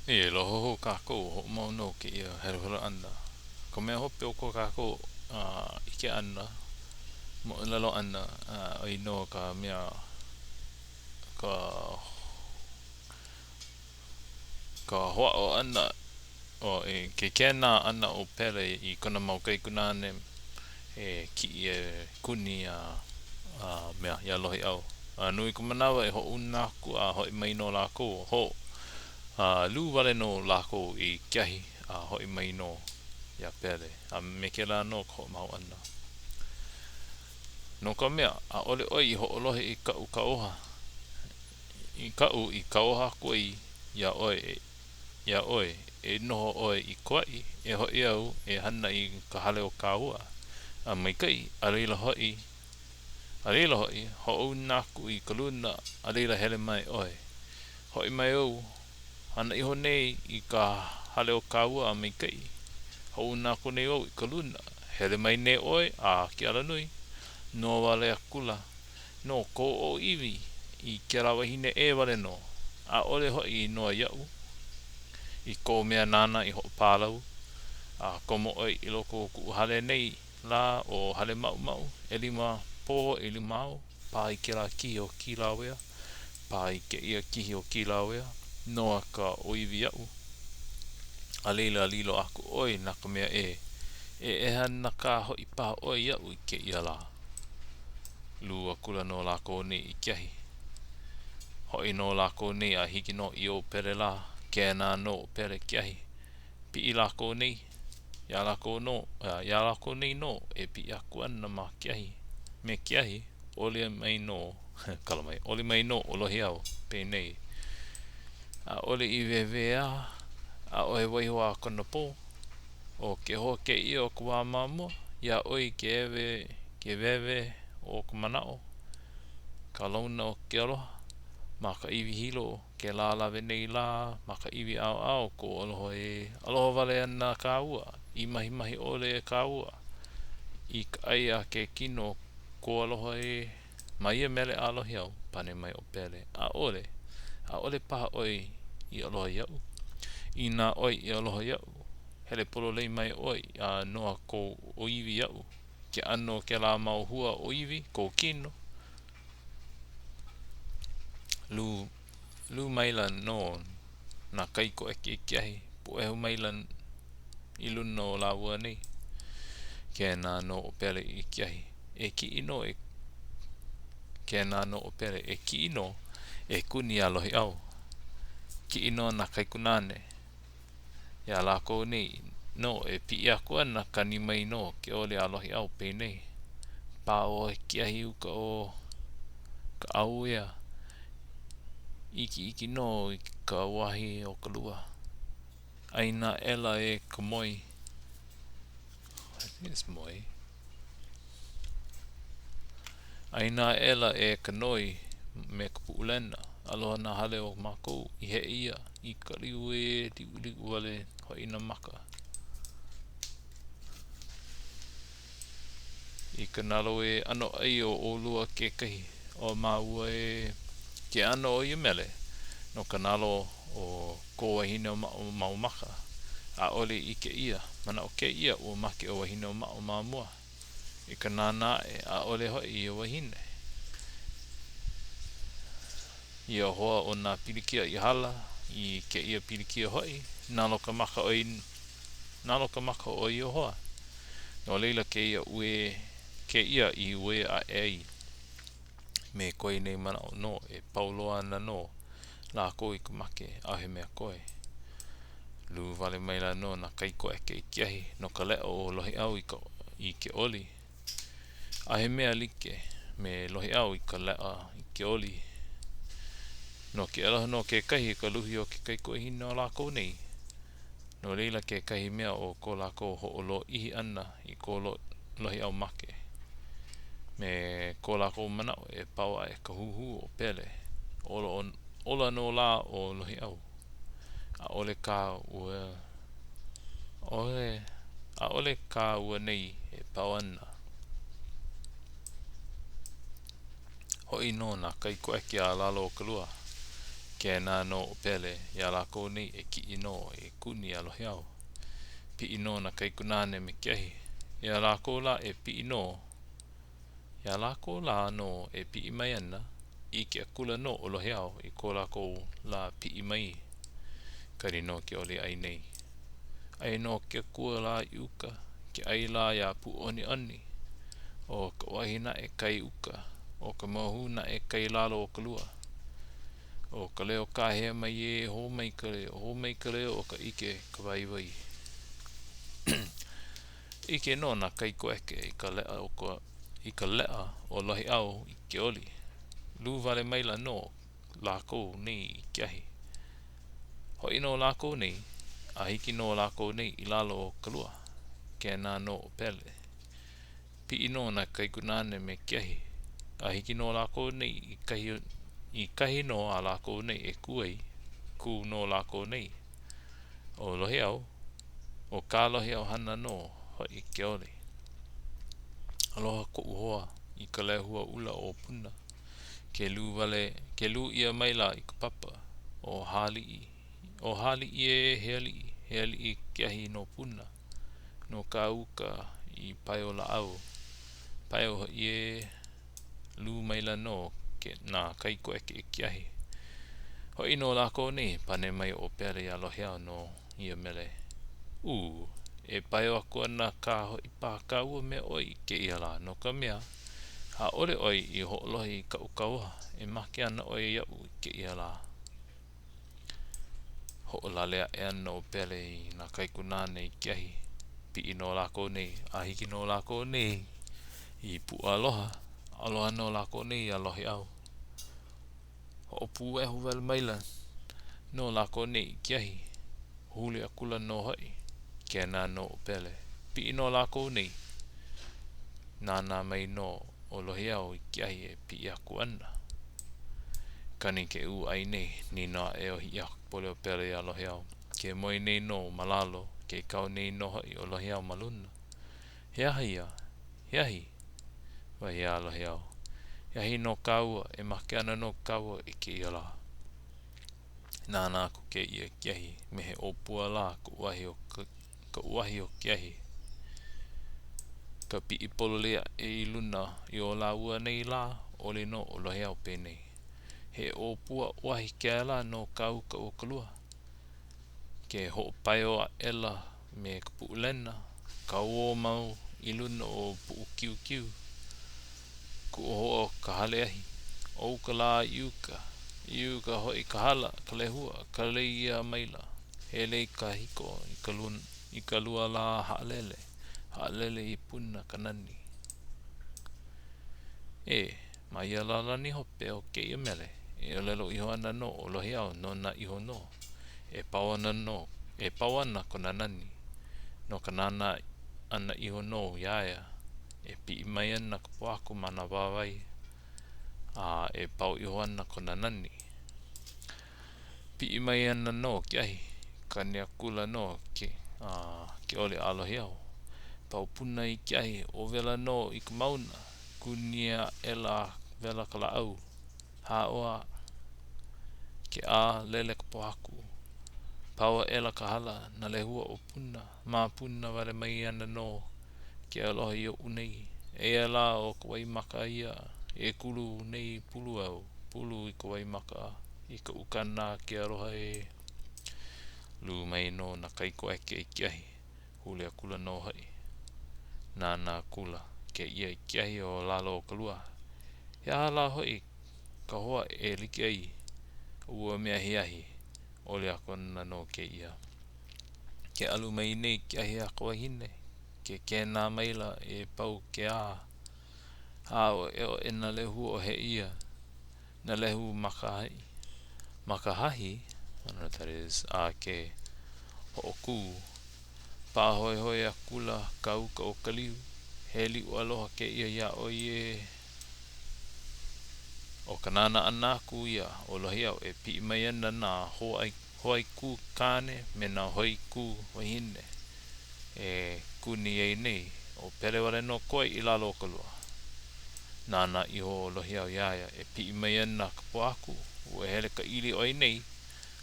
E loho ho kako ho mau no ke ia hero ana. Ko mea hope o ko kako ike ana mo lalo ana o ino ka mea ka ka hoa o ana o ke kena ana o pere I kona mau kai kunane ki kuni mea ia lohi au. Nui ko manawa ho unaku hoi mai no lako ho lu vale no lako I kiahi hoi mai no ia pere me ke la no ko mau ana no ka mea ole oi ho olohe I ka oha I ka oha koi ia oi noho oi I koai hoi au hana I ka hale o ka ua mai kai areila hoi ho unaku I ka luna areila hele mai oi hoi mai au hana iho nei I ka hale o ka ua mai kai ho unaku nei au I ka luna hele mai nei oi ki ala nui no wale akula no ko o iwi I ke la wahine wale no ole hoi no iau I ko mea nana I ho palau komo oi I loko ku hale nei la o hale mau mau lima po limau pa I ke la ki o ki la wea pa I ke ia ki o ki la wea no ka o iwi iau a leila lilo aku oi naka mea hana ka hoi pa oi iau I ke ia la lua kula no lako ni I kiahi hoi no lako ni hiki no I o pere la kena no pere kiahi pi I lako ni ya lako ni no pi aku ana ma kiahi me kiahi ole mai no kala mai ole mai no olohi au pe nei ole I vevea oe wai hoa kona po o ke hoa ke ia o kua mamua ia oi ke veve o kumanao ka launa o ke aloha ma ka iwi hilo ke la lawe nei la ma ka iwi au ko aloha wale ana ka ua I mahi mahi ole ka ua I ka aia ke kino ko aloha ma ia mele alohi au pane mai o pele a ole paha oi I aloha iau ina oi I aloha iau hele polo lei mai oi noa ko o iwi iau ke ano ke la mau hua o iwi ko kino lu maila no na kaiko eke kiahi po hu maila I luna o la ua nei ke na no o pele I kiahi ki ino ke na no o pele ki ino kuni alohi au ki ino na kaikunane ia lako nei no pi aku ana kani mai no ke ole alohi au pe nei pa o kiahi uka o ka au ia iki no I ka wahi o ka lua aina ela ka moi I think it's moi aina ela ka noi me ka puulena aloha na hale o makou I he ia I ka liwe liu wale ho ina maka I ka nalo ano ai o lua ke kahi o maua ke ano o I mele no ka nalo o ko wahine o mau maka ole I ke ia mana o ke ia o make o wahine o mamua I ka nana ole hoi I o wahine I o hoa o na pilikia I hala I ke ia pilikia hoi nalo ka maka o I o hoa no leila ke ia I ue a ei me koe nei mana o no pauloa ana no la koe ka make a he mea koe lu vale mai la no na kaiko eke I kiahi no ka leo o lohi au I ke oli a he mea like me lohi au I ka lea I ke oli no ke aloha no ke kahi ka luhi o ke kaiko hina o lako nei no leila ke kahi mea o ko lako ho o lo ihi ana I ko lohi au make me ko lako manao paua ka huhu o pele ola no la o lohi au a ole ka ua nei pau ana hoi no na kaiko eke a lalo o kalua Kēnā no o pele ia lākou nei e ki ino e kuni alohi au. Pi ino na kaikunane me kiahi. Ia lākou la e pi ino. Ia lākou la no e pi mai ana I ke akula no olohi au I ko lākou la pi mai. Kari no ke oli ai nei. Ai no ke kua la iuka. Ke ai la ia pu oni oni. O ka wahina e kai uka. O ka mahuna e kai lalo o kalua. O ka leo kahea mai e ho mai ka leo o ka ike ka waiwai. Ike no na kai koeke I ka lea o lohi au I ke oli. Lu vale maila no lākou nei I kiahi. Ho ino lākou nei, a hiki no lākou nei I lalo o kalua. Kēnā no o pele. Pi ino na kaikunane me kiahi. A hiki no lākou nei I kahi no a lākou nei e kuai. Ku no lākou nei. O lohi au. O kā lohi au hana no hoi ke oli. Aloha ko uhoa I ka lehua ula o puna. Ke lu ia maila I ka papa. O hali e heali I kiahi no puna. No ka uka I paio la au. Paio hoi e lu maila no ke na kai koeke I kiahi. Hoi no lako ni pane mai o pere ia lohi au no ia mele. E paio aku ana ka hoi pa ka ua me oi ke ia la no ka mea. Ha ore oi I ho'olohi ka ukaua e make ana oi iau ke ia la. Ho'olalea e ana o pele I na kaikunane I kiahi. Pi ino lako nei, a hiki no lako nei I pu aloha. Aloha no lako nei alohi au. Ho'opu e huvel maila no lako nei kiahi. Huli akula no hoi. Kēnā no o pele. Pi ino lako nei. Nānā mai no o lohi au I kiahi e pi aku ana. Kani ke u ai nei ni na e o hi aku pole o pele ia lohi au. Ke moi nei no malalo. Ke kau nei no hoi o lohi au maluna. Hiahi. Wa ia lohi au. Hiahi no kaua e make ana no kaua I ke ia la. Nānā ko ke ia kiahi. Mehe opua la ka uahi o kiahi. Ka pi ipololia e iluna I o la ua nei la ole no o lohi au pe nei. He opua uahi ke la no kauka o kalua. Ke ho'opaio a ela me ka pu'ulena. Ka o mau iluna o pu'u kiu kiu. Ku o ka hale ahi. O ka la iuka. Iuka hoi ka hala, ka lehua, ka leia maila. He lei ka hiko I ka lua la haalele. Haalele I puna kanani. Ma ia la lani hope o ke ia mele. E o lelo iho ana no o lohi au no na iho no. E pawana ko nanani. No ka nana ana iho no iaia. E pi mai ana ka poaku mana wawai. E pau iho ana ko nanani. Pi mai ana no kiahi. Kania kula no ke ole alohi au. Pau puna I kiahi o vela no I ka mauna. Kunia ela vela ka la au. Haoa ke lele ka poaku. Paua ela ka hala na lehua o puna. Ma puna wale mai ana no ke alohi o unei. E la o ka waimaka ia. E kulu nei pulu au. Pulu I ka waimaka. I ka ukana ke aroha e lu mai no na kaiko eke I kiahi. Huli akula no hai. Nānā kula ke ia I kiahi o lalo o kalua. Ia la hoi ka hoa e like ai. Ua mea hiahi. Ole akona no ke ia. Ke alu mai nei kiahi a kawahine. Ke kēnā maila e pau ke a. Hao e na lehu o he ia. Na lehu makahahi. Makahahi, I don't know what that is. Ke ho'oku. Pāhoi hoi a kula kauka o kaliu. He liu aloha ke ia o ie. O ka nana anaku ia o lohi au e pi mai ana na hoai ku kane me na hoi ku wahine. E kuni ei nei o pere wale no koi I lalo kalua. Nana iho o lohi au iaia e pi mai ana ka poaku. ua hele ka ili oi nei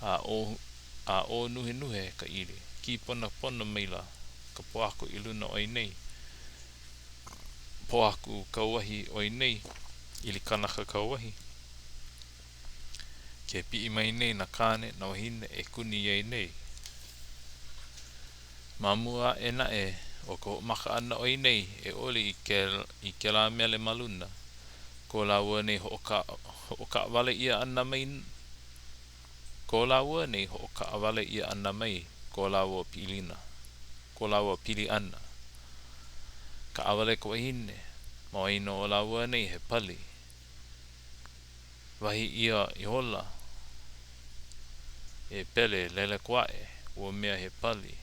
a o nuhe ka ili ki pona maila ka poako I luna oi nei poaku kauahi oi nei ili kanaka kauahi ke pi'i mai nei na kane na wahine e kuni iai nei mamua e na o ko maka ana oi nei e oli I ke la mele maluna ko la ua nei ho ka wale ia ana mai ko la ua nei ho ka wale ia ana mai ko la ua pilina ko la ua pili ana ka awale ko wahine ma ino o la ua nei he pali wahi ia I hola e pele lele kwae ua mea he pali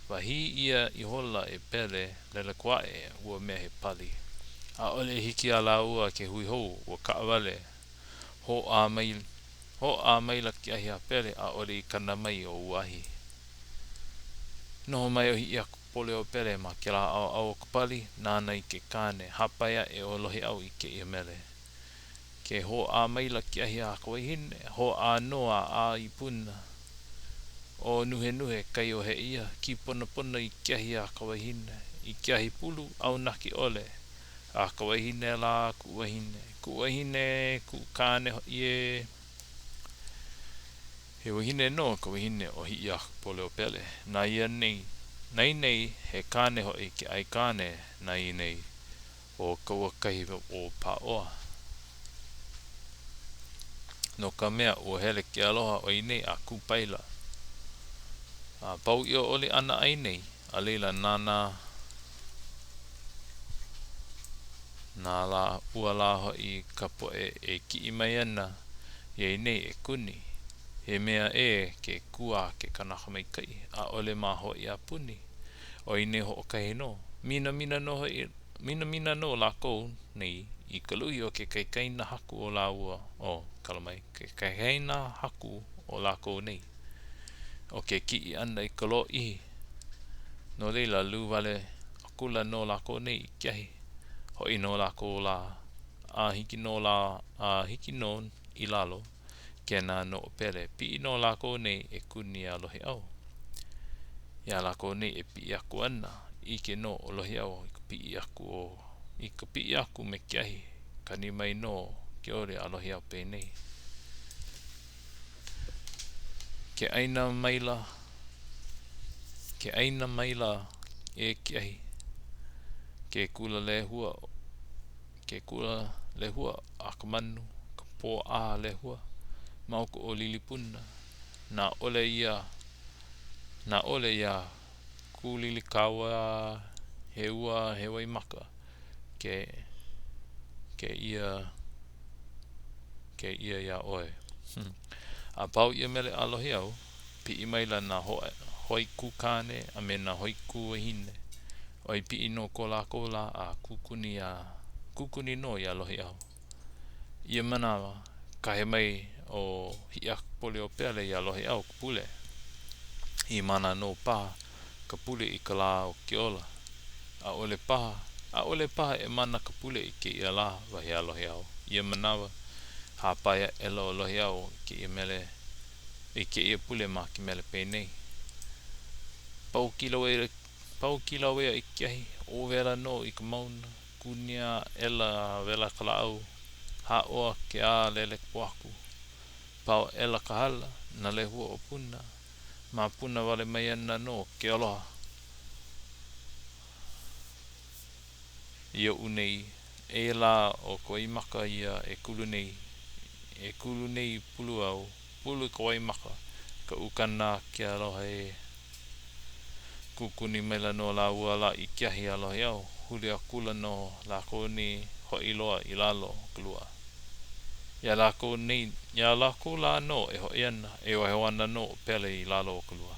wahi ia I hola e pele lele kwae ua mea he pali a ole hiki a la ua ke hui hou ua ka awale ho a maila ki ahi a pele a ole I kana mai o uahi no mai o hi ia pole o pele ma ke la au kupali nana I ke kane hapaya e o lohi au I ke ia mele ke ho a maila ki ahi a kawahine ho a noa a I puna o nuhe kai o he ia ki pona I ke ahi a kawahine I ke ahi pulu au naki ole a kawahine la ku wahine ku kane ho ie he wahine no kawahine o hi ia pole o pele na ia nei he kane ho I ke ai kane na I nei o kaua kai o paoa no ka mea o hele ke aloha o I nei a kupaila a pau I o oli ana ai nei a leila nana na la ua la ho I kapo e ki I mai ana I nei e kuni he mea ke kua ke kanaka mai kai a ole ma ho I a puni o I nei ho o kai no mina no la kou nei I kaluhi o ke kaina haku o la ua o kalamai ke kaina haku o la kou nei o ke ki I ana I kalo I no leila lu vale akula no la kou nei I kiahi ho I no la kou la a hiki no I lalo ke na no pele pi no la kou nei e kuni a lohi au ia la kou nei e pi aku ana I ke no o lohi au I ka pi aku me kiahi ka ni mai no ke ore a lohi au pe nei ke aina maila e kiahi ke kula lehua a ka manu ka po a lehua mauku o lilipuna na ole ia kulili kawa he waimaka ke ia ia oe a pau ia mele alohi au pi I maila na hoi kukane a me na hoi kuwahine oi pi no ko la a kukuni no ia lohi au ia manawa ka he mai o hiak pole o pele ia lohi au pule I mana no pa ka pule I ka la o ke ola a ole paha e mana ka pule I ke ia la wahi a lohi au ia manawa hapaya e lo lohi au ke ia mele I ke ia pule ma ki mele pe nei pau kila wea I kiahi o vera no I ka mauna kunia ela vela kala au ha oa ke a lele poaku pau ela ka hala na lehua o puna ma puna wale mai ana no ke aloha ia unei e la o ko I maka ia e kulu nei pulu au pulu ko I maka ka ukana ke aloha kukuni mela no la ua la I kiahi aloha au huli a kula no la koni ho iloa I lalo kulua ia la ko la no e ho iana e o he wana no pele I lalo kulua